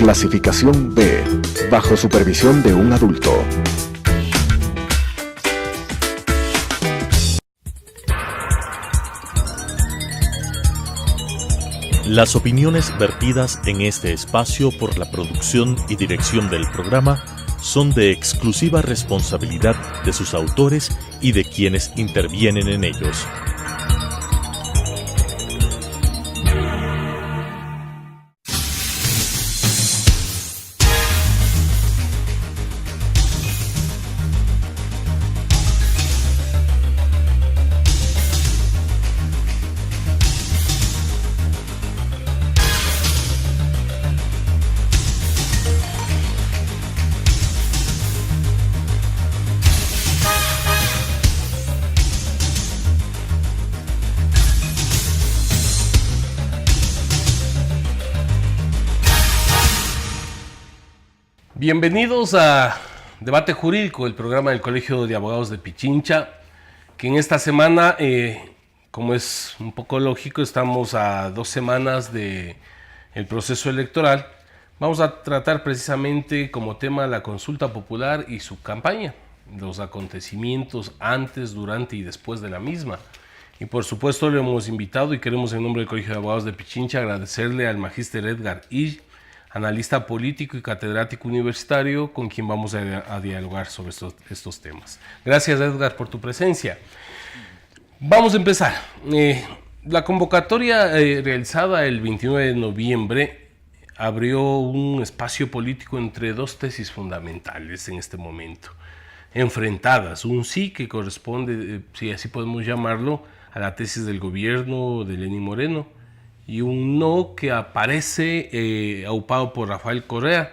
Clasificación B, bajo supervisión de un adulto. Las opiniones vertidas en este espacio por la producción y dirección del programa son de exclusiva responsabilidad de sus autores y de quienes intervienen en ellos. Bienvenidos a Debate Jurídico, el programa del Colegio de Abogados de Pichincha, que en esta semana, como es un poco lógico, estamos a 2 semanas del proceso electoral. Vamos a tratar precisamente como tema la consulta popular y su campaña, los acontecimientos antes, durante y después de la misma. Y por supuesto le hemos invitado y queremos en nombre del Colegio de Abogados de Pichincha agradecerle al magíster Edgar Ill, analista político y catedrático universitario, con quien vamos a dialogar sobre estos temas. Gracias, Edgar, por tu presencia. Vamos a empezar. La convocatoria realizada el 29 de noviembre abrió un espacio político entre 2 tesis fundamentales en este momento, enfrentadas. Un sí que corresponde, si así podemos llamarlo, a la tesis del gobierno de Lenín Moreno, y un no que aparece aupado por Rafael Correa.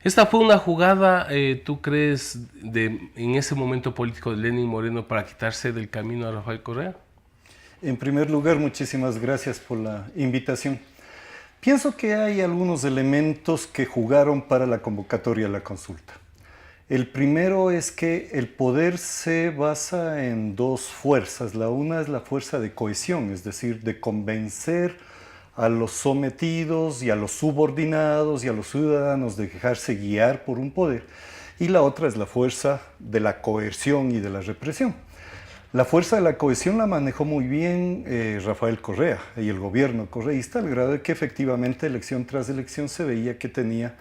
¿Esta fue una jugada, tú crees, en ese momento político de Lenín Moreno para quitarse del camino a Rafael Correa? En primer lugar, muchísimas gracias por la invitación. Pienso que hay algunos elementos que jugaron para la convocatoria a la consulta. El primero es que el poder se basa en 2 fuerzas. La una es la fuerza de cohesión, es decir, de convencer a los sometidos y a los subordinados y a los ciudadanos de dejarse guiar por un poder. Y la otra es la fuerza de la coerción y de la represión. La fuerza de la cohesión la manejó muy bien Rafael Correa y el gobierno correísta, al grado de que efectivamente elección tras elección se veía que tenía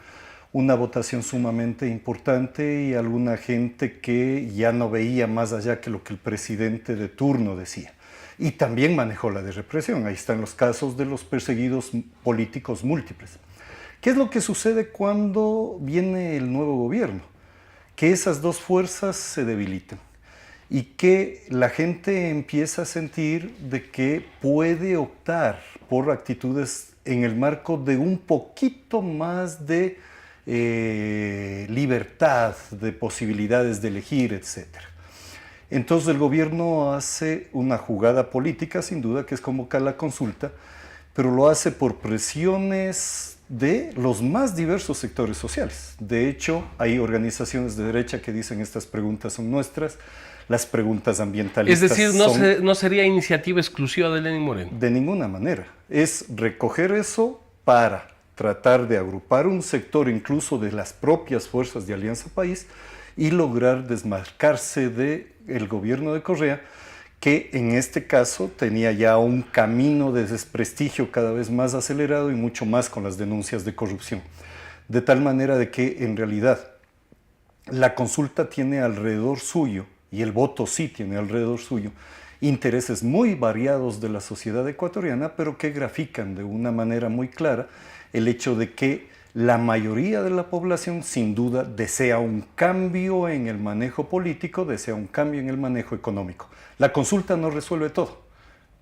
una votación sumamente importante y alguna gente que ya no veía más allá que lo que el presidente de turno decía. Y también manejó la de represión. Ahí están los casos de los perseguidos políticos múltiples. ¿Qué es lo que sucede cuando viene el nuevo gobierno? Que esas 2 fuerzas se debilitan y que la gente empieza a sentir de que puede optar por actitudes en el marco de un poquito más de libertad, de posibilidades de elegir, etc. Entonces el gobierno hace una jugada política, sin duda, que es convocar la consulta, pero lo hace por presiones de los más diversos sectores sociales. De hecho, hay organizaciones de derecha que dicen estas preguntas son nuestras, las preguntas ambientalistas. Es decir, no sería iniciativa exclusiva de Lenín Moreno. De ninguna manera. Es recoger eso para tratar de agrupar un sector incluso de las propias fuerzas de Alianza País y lograr desmarcarse del gobierno de Correa, que en este caso tenía ya un camino de desprestigio cada vez más acelerado y mucho más con las denuncias de corrupción. De tal manera de que en realidad la consulta tiene alrededor suyo, y el voto sí tiene alrededor suyo, intereses muy variados de la sociedad ecuatoriana, pero que grafican de una manera muy clara el hecho de que la mayoría de la población sin duda desea un cambio en el manejo político, desea un cambio en el manejo económico. La consulta no resuelve todo,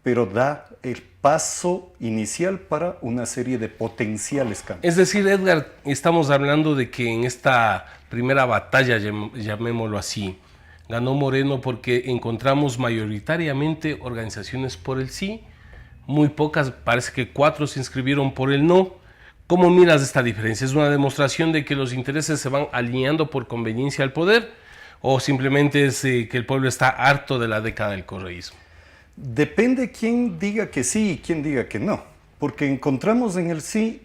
pero da el paso inicial para una serie de potenciales cambios. Es decir, Edgar, estamos hablando de que en esta primera batalla, llamémoslo así, ganó Moreno porque encontramos mayoritariamente organizaciones por el sí, muy pocas, parece que 4 se inscribieron por el no. ¿Cómo miras esta diferencia? ¿Es una demostración de que los intereses se van alineando por conveniencia al poder o simplemente es que el pueblo está harto de la década del correísmo? Depende quién diga que sí y quién diga que no, porque encontramos en el sí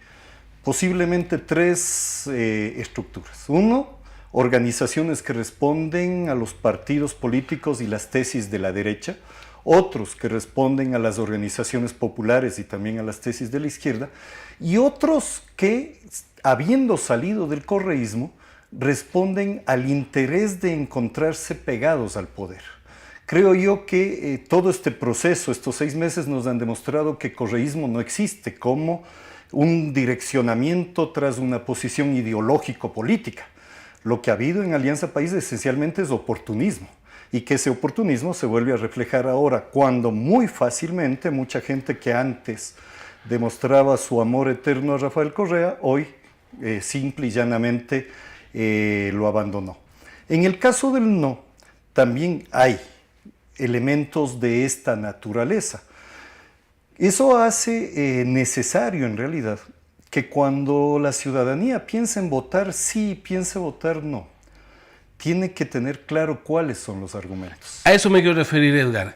posiblemente tres estructuras. Uno, organizaciones que responden a los partidos políticos y las tesis de la derecha, otros que responden a las organizaciones populares y también a las tesis de la izquierda, y otros que, habiendo salido del correísmo, responden al interés de encontrarse pegados al poder. Creo yo que todo este proceso, estos 6 meses, nos han demostrado que correísmo no existe como un direccionamiento tras una posición ideológico-política. Lo que ha habido en Alianza País esencialmente es oportunismo, y que ese oportunismo se vuelve a reflejar ahora cuando muy fácilmente mucha gente que antes demostraba su amor eterno a Rafael Correa, hoy simple y llanamente lo abandonó. En el caso del no, también hay elementos de esta naturaleza. Eso hace necesario en realidad que cuando la ciudadanía piensa en votar sí y piensa votar no, tiene que tener claro cuáles son los argumentos. A eso me quiero referir, Edgar.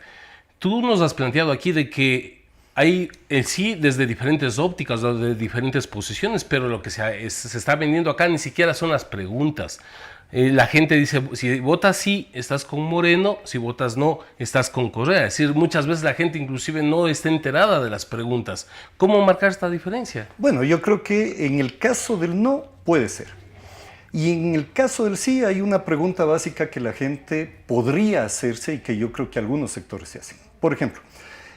Tú nos has planteado aquí de que hay sí desde diferentes ópticas, desde diferentes posiciones, pero lo que se está vendiendo acá ni siquiera son las preguntas. La gente dice, si votas sí, estás con Moreno, si votas no, estás con Correa. Es decir, muchas veces la gente inclusive no está enterada de las preguntas. ¿Cómo marcar esta diferencia? Bueno, yo creo que en el caso del no puede ser. Y en el caso del sí hay una pregunta básica que la gente podría hacerse y que yo creo que algunos sectores se hacen. Por ejemplo,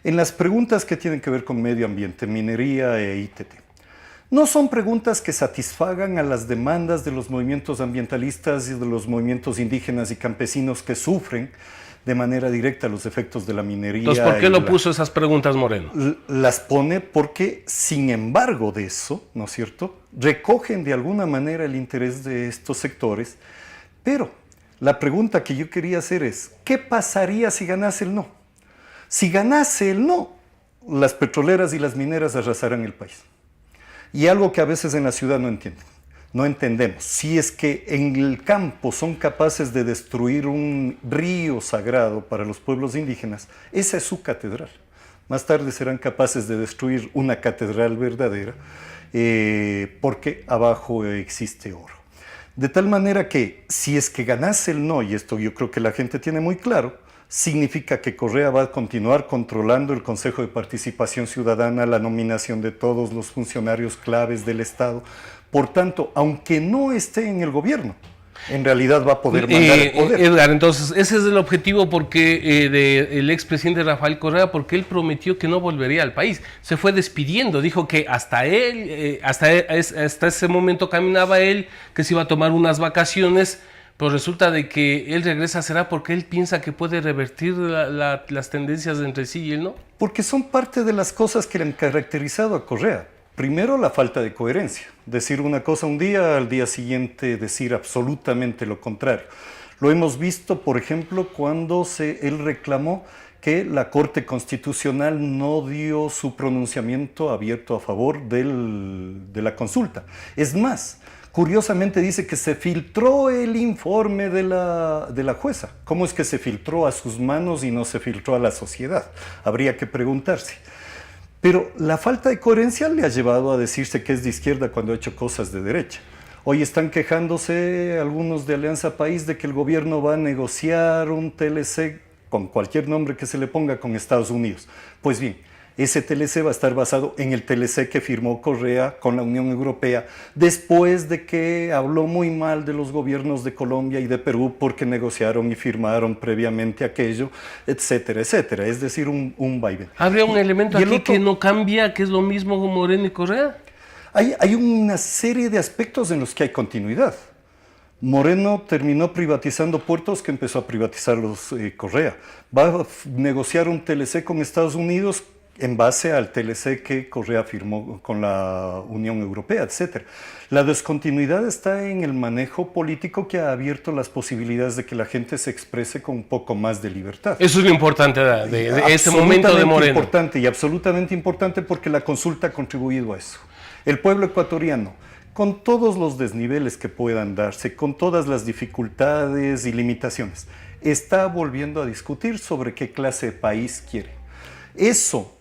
en las preguntas que tienen que ver con medio ambiente, minería e ITT. No son preguntas que satisfagan a las demandas de los movimientos ambientalistas y de los movimientos indígenas y campesinos que sufren de manera directa los efectos de la minería. Entonces, ¿por qué lo puso esas preguntas Moreno? Las pone porque, sin embargo de eso, ¿no es cierto?, recogen de alguna manera el interés de estos sectores, pero la pregunta que yo quería hacer es, ¿qué pasaría si ganase el no? Si ganase el no, las petroleras y las mineras arrasarán el país. Y algo que a veces en la ciudad no entienden, no entendemos. Si es que en el campo son capaces de destruir un río sagrado para los pueblos indígenas, esa es su catedral. Más tarde serán capaces de destruir una catedral verdadera porque abajo existe oro. De tal manera que si es que ganase el no, y esto yo creo que la gente tiene muy claro, significa que Correa va a continuar controlando el Consejo de Participación Ciudadana, la nominación de todos los funcionarios claves del Estado. Por tanto, aunque no esté en el gobierno, en realidad va a poder mandar el poder. Edgar, entonces, ese es el objetivo porque del expresidente Rafael Correa, porque él prometió que no volvería al país. Se fue despidiendo, dijo que hasta ese momento caminaba él, que se iba a tomar unas vacaciones. Pero resulta de que él regresa, ¿será porque él piensa que puede revertir las tendencias entre sí y él no? Porque son parte de las cosas que le han caracterizado a Correa. Primero, la falta de coherencia. Decir una cosa un día, al día siguiente decir absolutamente lo contrario. Lo hemos visto, por ejemplo, cuando él reclamó que la Corte Constitucional no dio su pronunciamiento abierto a favor de la consulta. Es más, curiosamente dice que se filtró el informe de la jueza. ¿Cómo es que se filtró a sus manos y no se filtró a la sociedad? Habría que preguntarse. Pero la falta de coherencia le ha llevado a decirse que es de izquierda cuando ha hecho cosas de derecha. Hoy están quejándose algunos de Alianza País de que el gobierno va a negociar un TLC con cualquier nombre que se le ponga con Estados Unidos. Pues bien, ese TLC va a estar basado en el TLC que firmó Correa con la Unión Europea después de que habló muy mal de los gobiernos de Colombia y de Perú porque negociaron y firmaron previamente aquello, etcétera, etcétera. Es decir, un vaivén. ¿Habría un elemento aquí que no cambia, que es lo mismo con Moreno y Correa? Hay una serie de aspectos en los que hay continuidad. Moreno terminó privatizando puertos que empezó a privatizarlos Correa. Va a negociar un TLC con Estados Unidos en base al TLC que Correa firmó con la Unión Europea, etc. La descontinuidad está en el manejo político que ha abierto las posibilidades de que la gente se exprese con un poco más de libertad. Eso es lo importante de este momento de Moreno. Importante y absolutamente importante porque la consulta ha contribuido a eso. El pueblo ecuatoriano, con todos los desniveles que puedan darse, con todas las dificultades y limitaciones, está volviendo a discutir sobre qué clase de país quiere. Eso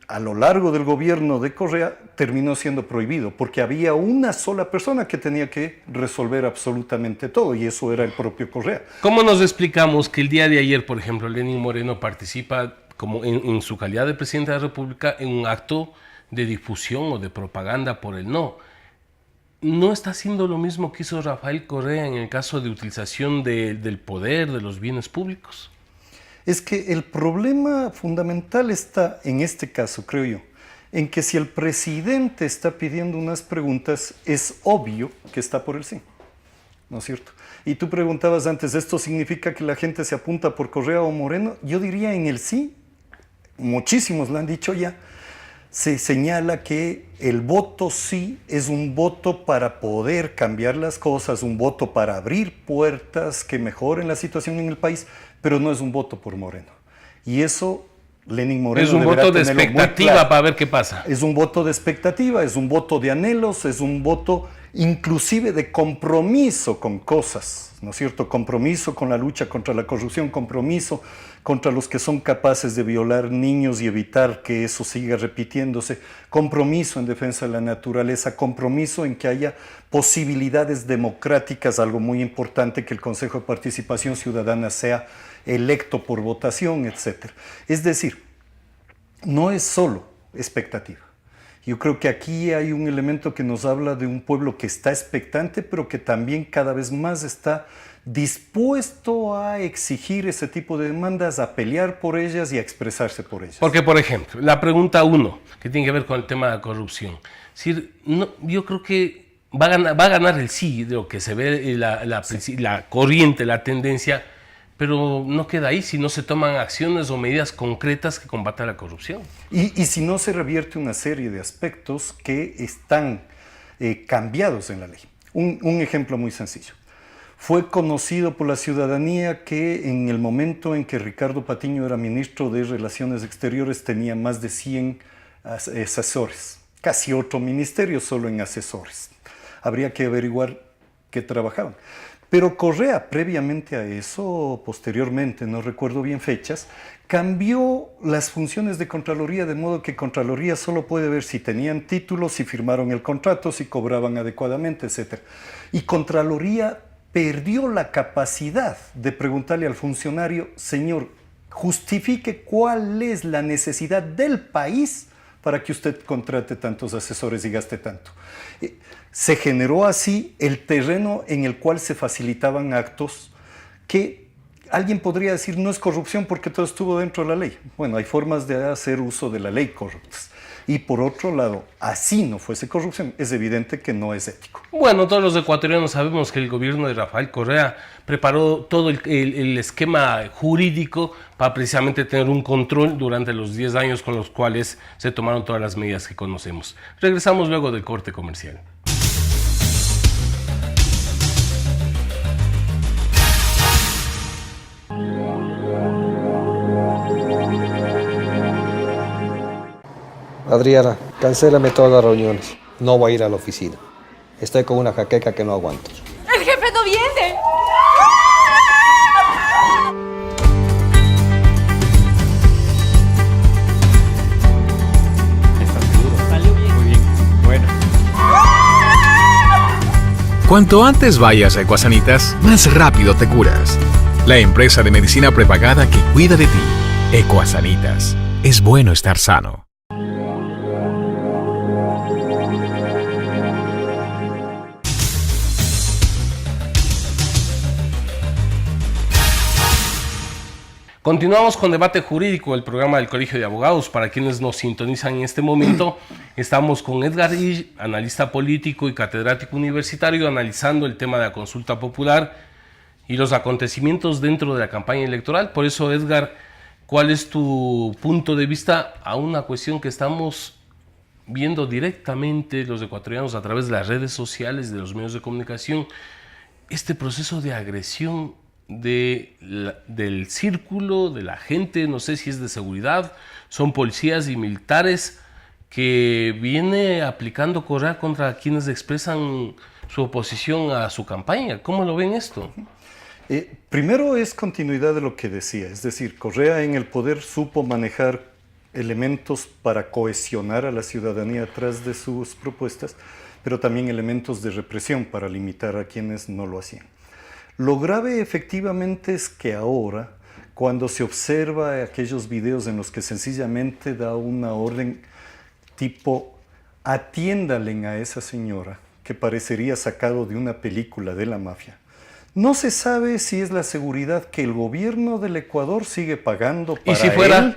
a lo largo del gobierno de Correa terminó siendo prohibido, porque había una sola persona que tenía que resolver absolutamente todo, y eso era el propio Correa. ¿Cómo nos explicamos que el día de ayer, por ejemplo, Lenín Moreno participa como en su calidad de presidente de la República en un acto de difusión o de propaganda por el no? ¿No está haciendo lo mismo que hizo Rafael Correa en el caso de utilización del poder, de los bienes públicos? Es que el problema fundamental está en este caso, creo yo, en que si el presidente está pidiendo unas preguntas, es obvio que está por el sí, ¿no es cierto? Y tú preguntabas antes, ¿esto significa que la gente se apunta por Correa o Moreno? Yo diría en el sí, muchísimos lo han dicho ya, se señala que el voto sí es un voto para poder cambiar las cosas, un voto para abrir puertas que mejoren la situación en el país, pero no es un voto por Moreno. Y eso Lenín Moreno es un voto de expectativa claro. Para ver qué pasa. Es un voto de expectativa, es un voto de anhelos, es un voto inclusive de compromiso con cosas, ¿no es cierto? Compromiso con la lucha contra la corrupción, compromiso contra los que son capaces de violar niños y evitar que eso siga repitiéndose, compromiso en defensa de la naturaleza, compromiso en que haya posibilidades democráticas, algo muy importante, que el Consejo de Participación Ciudadana sea electo por votación, etc. Es decir, no es solo expectativa. Yo creo que aquí hay un elemento que nos habla de un pueblo que está expectante, pero que también cada vez más está dispuesto a exigir ese tipo de demandas, a pelear por ellas y a expresarse por ellas. Porque, por ejemplo, la pregunta 1, que tiene que ver con el tema de la corrupción. Es decir, no, yo creo que va a ganar el sí, de lo que se ve la corriente, la tendencia, pero no queda ahí si no se toman acciones o medidas concretas que combatan la corrupción. Y si no se revierte una serie de aspectos que están cambiados en la ley. Un ejemplo muy sencillo. Fue conocido por la ciudadanía que en el momento en que Ricardo Patiño era ministro de Relaciones Exteriores tenía más de 100 asesores, casi otro ministerio solo en asesores. Habría que averiguar qué trabajaban. Pero Correa, previamente a eso, posteriormente, no recuerdo bien fechas, cambió las funciones de Contraloría de modo que Contraloría solo puede ver si tenían títulos, si firmaron el contrato, si cobraban adecuadamente, etc. Y Contraloría perdió la capacidad de preguntarle al funcionario, señor, justifique cuál es la necesidad del país para que usted contrate tantos asesores y gaste tanto. Se generó así el terreno en el cual se facilitaban actos que alguien podría decir no es corrupción porque todo estuvo dentro de la ley. Bueno, hay formas de hacer uso de la ley corruptas. Y por otro lado, así no fuese corrupción, es evidente que no es ético. Bueno, todos los ecuatorianos sabemos que el gobierno de Rafael Correa preparó todo el esquema jurídico para precisamente tener un control durante los 10 años con los cuales se tomaron todas las medidas que conocemos. Regresamos luego del corte comercial. Adriana, cancélame todas las reuniones. No voy a ir a la oficina. Estoy con una jaqueca que no aguanto. ¡El jefe no viene! ¿Estás seguro? Salió bien. Muy bien. Bueno. Cuanto antes vayas a Ecuasanitas, más rápido te curas. La empresa de medicina prepagada que cuida de ti. Ecuasanitas. Es bueno estar sano. Continuamos con Debate Jurídico, el programa del Colegio de Abogados. Para quienes nos sintonizan en este momento, estamos con Edgar Ill, analista político y catedrático universitario, analizando el tema de la consulta popular y los acontecimientos dentro de la campaña electoral. Por eso, Edgar, ¿cuál es tu punto de vista a una cuestión que estamos viendo directamente los ecuatorianos a través de las redes sociales, de los medios de comunicación? Este proceso de agresión del círculo, de la gente, no sé si es de seguridad, son policías y militares, que viene aplicando Correa contra quienes expresan su oposición a su campaña. ¿Cómo lo ven esto? Primero es continuidad de lo que decía, es decir, Correa en el poder supo manejar elementos para cohesionar a la ciudadanía atrás de sus propuestas, pero también elementos de represión para limitar a quienes no lo hacían. Lo grave efectivamente es que ahora, cuando se observa aquellos videos en los que sencillamente da una orden tipo atiéndalen a esa señora, que parecería sacado de una película de la mafia, no se sabe si es la seguridad que el gobierno del Ecuador sigue pagando para ¿Y si fuera? él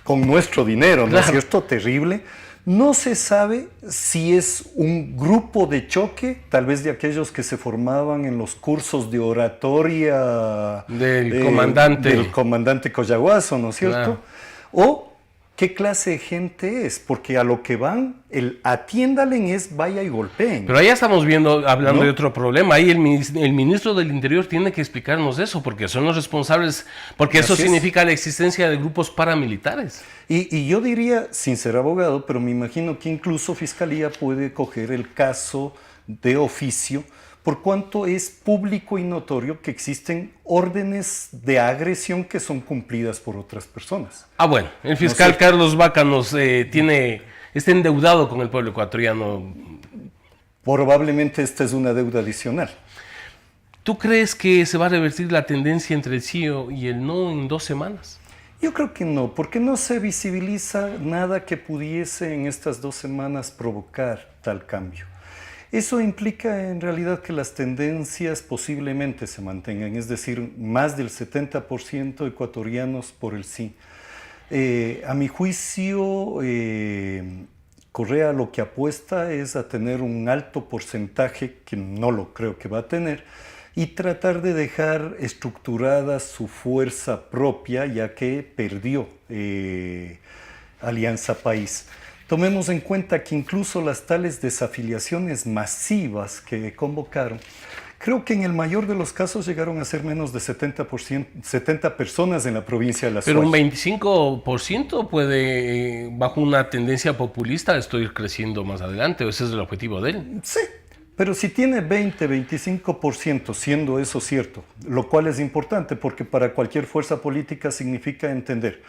con nuestro dinero, ¿no es Claro. cierto? Terrible. No se sabe si es un grupo de choque, tal vez de aquellos que se formaban en los cursos de oratoria Del comandante Collahuaso, ¿no es cierto? Claro. O qué clase de gente es, porque a lo que van, el atiéndalen es vaya y golpeen. Pero ahí estamos viendo, hablando ¿No? de otro problema. Ahí el ministro del Interior tiene que explicarnos eso, porque son los responsables, porque eso Así es. significa la existencia de grupos paramilitares. Y yo diría, sin ser abogado, pero me imagino que incluso Fiscalía puede coger el caso de oficio, por cuanto es público y notorio que existen órdenes de agresión que son cumplidas por otras personas. Ah, bueno, el fiscal sé. Carlos Vaca está endeudado con el pueblo ecuatoriano. Probablemente esta es una deuda adicional. ¿Tú crees que se va a revertir la tendencia entre el sí y el no en 2 semanas? Yo creo que no, porque no se visibiliza nada que pudiese en estas 2 semanas provocar tal cambio. Eso implica en realidad que las tendencias posiblemente se mantengan, es decir, más del 70% ecuatorianos por el sí. A mi juicio, Correa lo que apuesta es a tener un alto porcentaje, que no lo creo que va a tener, y tratar de dejar estructurada su fuerza propia, ya que perdió Alianza País. Tomemos en cuenta que incluso las tales desafiliaciones masivas que convocaron, creo que en el mayor de los casos llegaron a ser menos de 70 personas en la provincia de La Pero un Suárez. 25% puede, bajo una tendencia populista, estoy creciendo más adelante. Ese es el objetivo de él. Sí, pero si tiene 25%, siendo eso cierto, lo cual es importante porque para cualquier fuerza política significa entender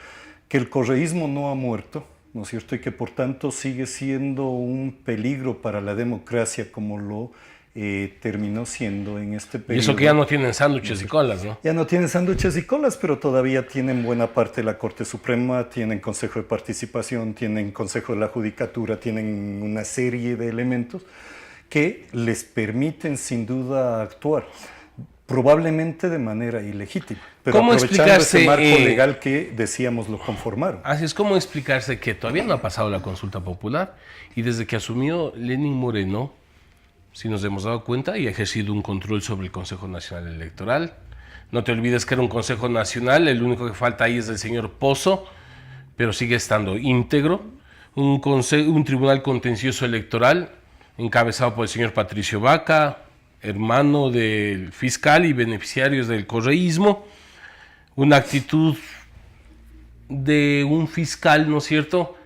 que el correísmo no ha muerto, ¿no es cierto? Y que por tanto sigue siendo un peligro para la democracia como lo terminó siendo en este periodo. Y eso que ya no tienen sándwiches y colas, ¿no? Ya no tienen sándwiches y colas, pero todavía tienen buena parte de la Corte Suprema, tienen Consejo de Participación, tienen Consejo de la Judicatura, tienen una serie de elementos que les permiten sin duda actuar, probablemente de manera ilegítima, pero ¿Cómo aprovechando ese marco explicarse, legal que decíamos lo conformaron. Así es como explicarse que todavía no ha pasado la consulta popular y desde que asumió Lenín Moreno, si nos hemos dado cuenta, y ha ejercido un control sobre el Consejo Nacional Electoral. No te olvides que era un Consejo Nacional, el único que falta ahí es el señor Pozo, pero sigue estando íntegro. Un tribunal contencioso electoral encabezado por el señor Patricio Vaca, hermano del fiscal y beneficiarios del correísmo. Una actitud de un fiscal, ¿no es cierto?,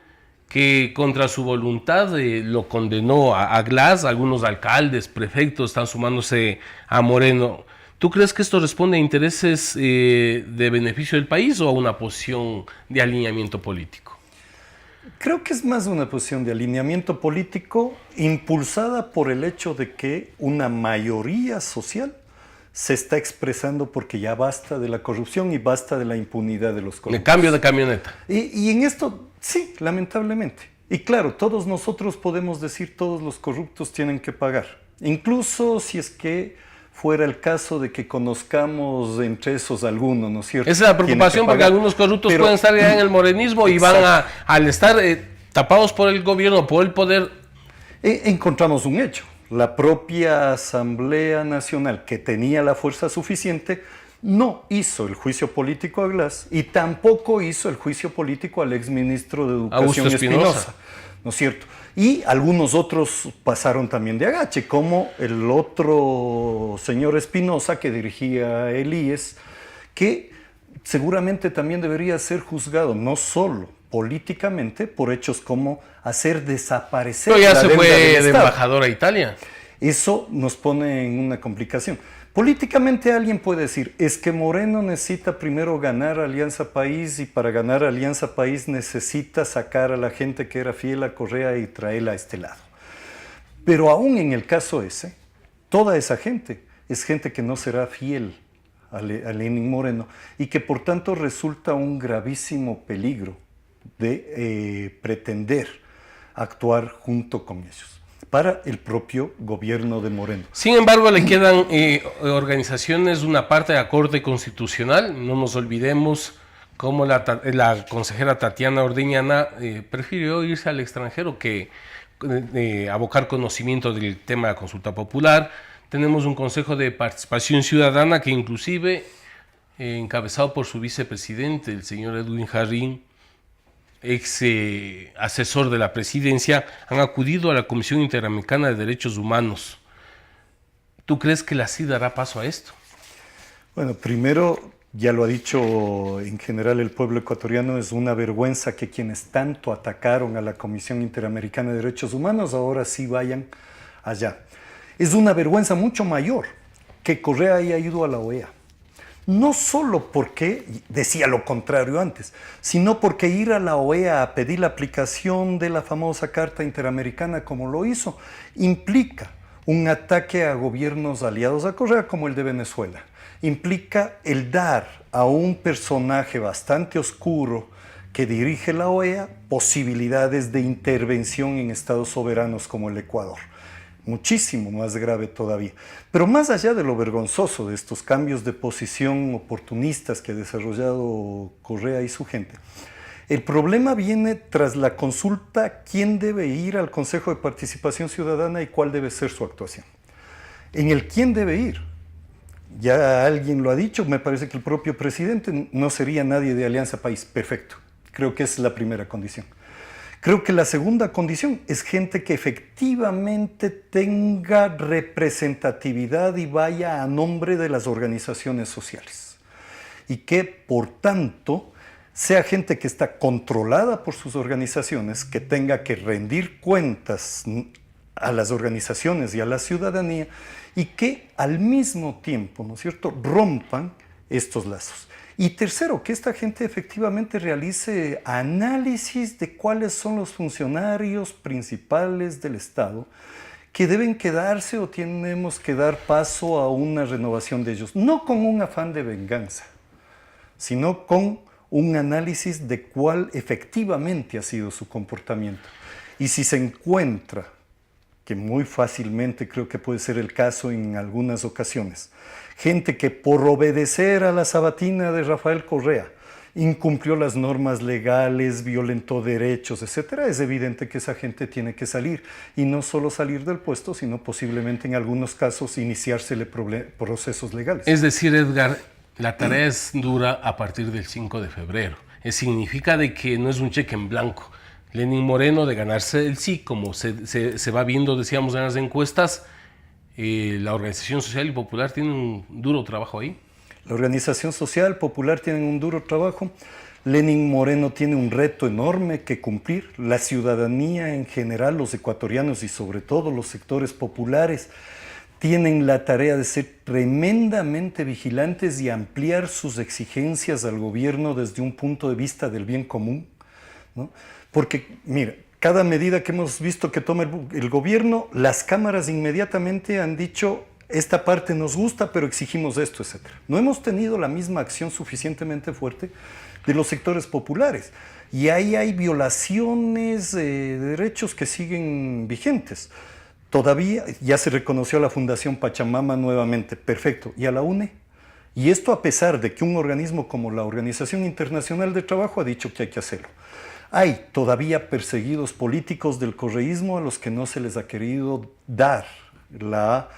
que contra su voluntad lo condenó a Glass. Algunos alcaldes, prefectos están sumándose a Moreno. ¿Tú crees que esto responde a intereses de beneficio del país o a una posición de alineamiento político? Creo que es más una posición de alineamiento político impulsada por el hecho de que una mayoría social se está expresando porque ya basta de la corrupción y basta de la impunidad de los corruptos. El cambio de camioneta. Y en esto, sí, lamentablemente. Y claro, todos nosotros podemos decir todos los corruptos tienen que pagar. Incluso si es que fuera el caso de que conozcamos entre esos algunos, ¿no es cierto? Esa es la preocupación porque algunos corruptos pueden estar ya en el morenismo y van al estar tapados por el gobierno, por el poder. Encontramos un hecho. La propia Asamblea Nacional, que tenía la fuerza suficiente, no hizo el juicio político a Glass y tampoco hizo el juicio político al exministro de Educación Espinosa, ¿no es cierto? Y algunos otros pasaron también de agache, como el otro señor Espinosa que dirigía el IES, que seguramente también debería ser juzgado, no solo políticamente, por hechos como hacer desaparecer Pero ya la se deuda fue del de Estado. embajador a Italia. Eso nos pone en una complicación. Políticamente alguien puede decir, es que Moreno necesita primero ganar Alianza País y para ganar Alianza País necesita sacar a la gente que era fiel a Correa y traerla a este lado. Pero aún en el caso ese, toda esa gente es gente que no será fiel a Lenín Moreno y que por tanto resulta un gravísimo peligro de pretender actuar junto con ellos para el propio gobierno de Moreno. Sin embargo, le quedan organizaciones, una parte de la Corte Constitucional. No nos olvidemos cómo la consejera Tatiana Ordeñana prefirió irse al extranjero que abocar conocimiento del tema de la consulta popular. Tenemos un Consejo de Participación Ciudadana que inclusive, encabezado por su vicepresidente, el señor Edwin Jarrín, ex asesor de la presidencia, han acudido a la Comisión Interamericana de Derechos Humanos. ¿Tú crees que la CID dará paso a esto? Bueno, primero, ya lo ha dicho en general el pueblo ecuatoriano, es una vergüenza que quienes tanto atacaron a la Comisión Interamericana de Derechos Humanos ahora sí vayan allá. Es una vergüenza mucho mayor que Correa haya ido a la OEA. No solo porque decía lo contrario antes, sino porque ir a la OEA a pedir la aplicación de la famosa Carta Interamericana como lo hizo, implica un ataque a gobiernos aliados a Correa como el de Venezuela. Implica el dar a un personaje bastante oscuro que dirige la OEA posibilidades de intervención en estados soberanos como el Ecuador. Muchísimo más grave todavía. Pero más allá de lo vergonzoso de estos cambios de posición oportunistas que ha desarrollado Correa y su gente, el problema viene tras la consulta quién debe ir al Consejo de Participación Ciudadana y cuál debe ser su actuación. En el quién debe ir, ya alguien lo ha dicho, me parece que el propio presidente no sería nadie de Alianza País. Perfecto, creo que esa es la primera condición. Creo que la segunda condición es gente que efectivamente tenga representatividad y vaya a nombre de las organizaciones sociales. Y que, por tanto, sea gente que está controlada por sus organizaciones, que tenga que rendir cuentas a las organizaciones y a la ciudadanía, y que al mismo tiempo, ¿no es cierto?, rompan estos lazos. Y tercero, que esta gente efectivamente realice análisis de cuáles son los funcionarios principales del Estado que deben quedarse o tenemos que dar paso a una renovación de ellos. No con un afán de venganza, sino con un análisis de cuál efectivamente ha sido su comportamiento. Y si se encuentra, que muy fácilmente creo que puede ser el caso en algunas ocasiones, gente que por obedecer a la sabatina de Rafael Correa incumplió las normas legales, violentó derechos, etc., es evidente que esa gente tiene que salir. Y no solo salir del puesto, sino posiblemente en algunos casos iniciársele procesos legales. Es decir, Edgar, la tarea es dura a partir del 5 de febrero. Significa de que no es un cheque en blanco. Lenín Moreno, de ganarse el sí, como se va viendo, decíamos, en las encuestas, la Organización Social y Popular tiene un duro trabajo ahí. La Organización Social Popular tiene un duro trabajo. Lenín Moreno tiene un reto enorme que cumplir. La ciudadanía en general, los ecuatorianos y sobre todo los sectores populares, tienen la tarea de ser tremendamente vigilantes y ampliar sus exigencias al gobierno desde un punto de vista del bien común, ¿no? Porque, mira, cada medida que hemos visto que toma el gobierno, las cámaras inmediatamente han dicho, esta parte nos gusta, pero exigimos esto, etc. No hemos tenido la misma acción suficientemente fuerte de los sectores populares. Y ahí hay violaciones de derechos que siguen vigentes. Todavía ya se reconoció a la Fundación Pachamama nuevamente, perfecto. ¿Y a la UNE? Y esto a pesar de que un organismo como la Organización Internacional del Trabajo ha dicho que hay que hacerlo. Hay todavía perseguidos políticos del correísmo a los que no se les ha querido dar la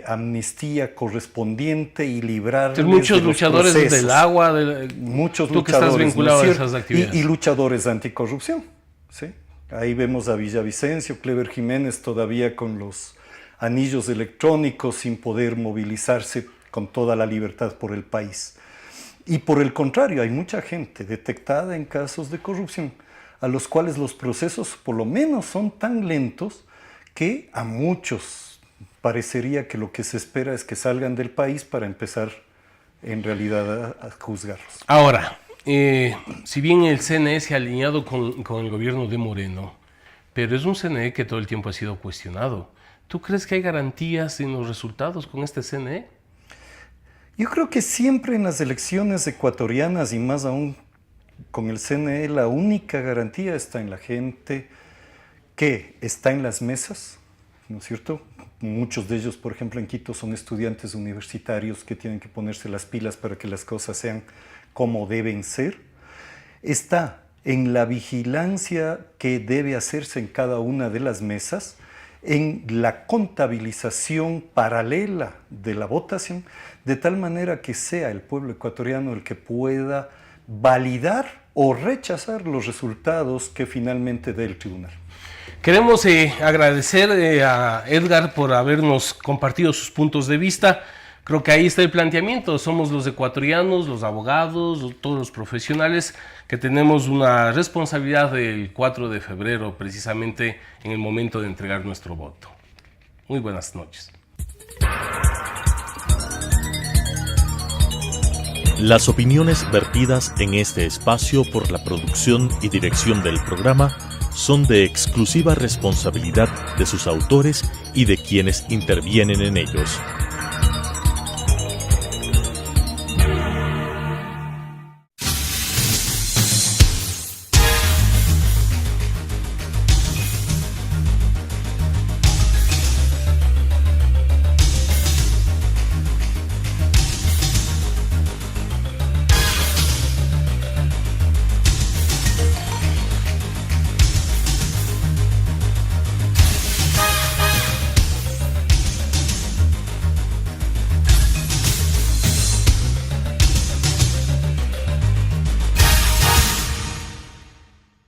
amnistía correspondiente y librar muchos luchadores del agua, muchos tú que estás vinculado, ¿no?, a esas actividades. Y luchadores anticorrupción, ¿sí? Ahí vemos a Villavicencio, Clever Jiménez todavía con los anillos electrónicos sin poder movilizarse con toda la libertad por el país. Y por el contrario, hay mucha gente detectada en casos de corrupción a los cuales los procesos por lo menos son tan lentos que a muchos parecería que lo que se espera es que salgan del país para empezar en realidad a juzgarlos. Ahora, si bien el CNE se ha alineado con el gobierno de Moreno, pero es un CNE que todo el tiempo ha sido cuestionado. ¿Tú crees que hay garantías en los resultados con este CNE? Yo creo que siempre en las elecciones ecuatorianas y más aún con el CNE, la única garantía está en la gente que está en las mesas, ¿no es cierto? Muchos de ellos, por ejemplo, en Quito son estudiantes universitarios que tienen que ponerse las pilas para que las cosas sean como deben ser. Está en la vigilancia que debe hacerse en cada una de las mesas, en la contabilización paralela de la votación, de tal manera que sea el pueblo ecuatoriano el que pueda validar o rechazar los resultados que finalmente dé el tribunal. Queremos agradecer a Edgar por habernos compartido sus puntos de vista. Creo que ahí está el planteamiento. Somos los ecuatorianos, los abogados, todos los profesionales que tenemos una responsabilidad del 4 de febrero, precisamente en el momento de entregar nuestro voto. Muy buenas noches. Las opiniones vertidas en este espacio por la producción y dirección del programa son de exclusiva responsabilidad de sus autores y de quienes intervienen en ellos.